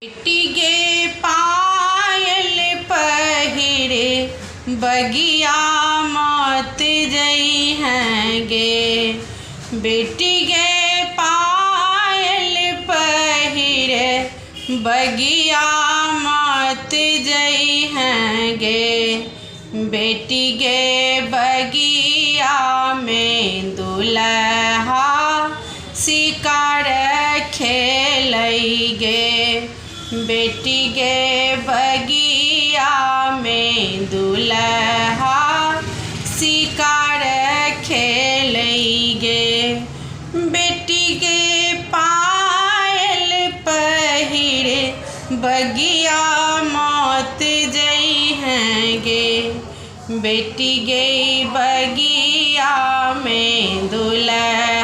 बेटी गे पायल पहिरे बगिया मत जई हैं गे। बेटी गे पायल पहिरे बगिया मत जई हैं गे। बेटी गे बगिया में दुल्हा शिकार खेलई गे। बेटी गे बगिया में दुल्हा शिकार खेलई गे। बेटी गे पायल पहिरे बगिया मत जई हैं गे। बेटी गे बगिया में दुल्हा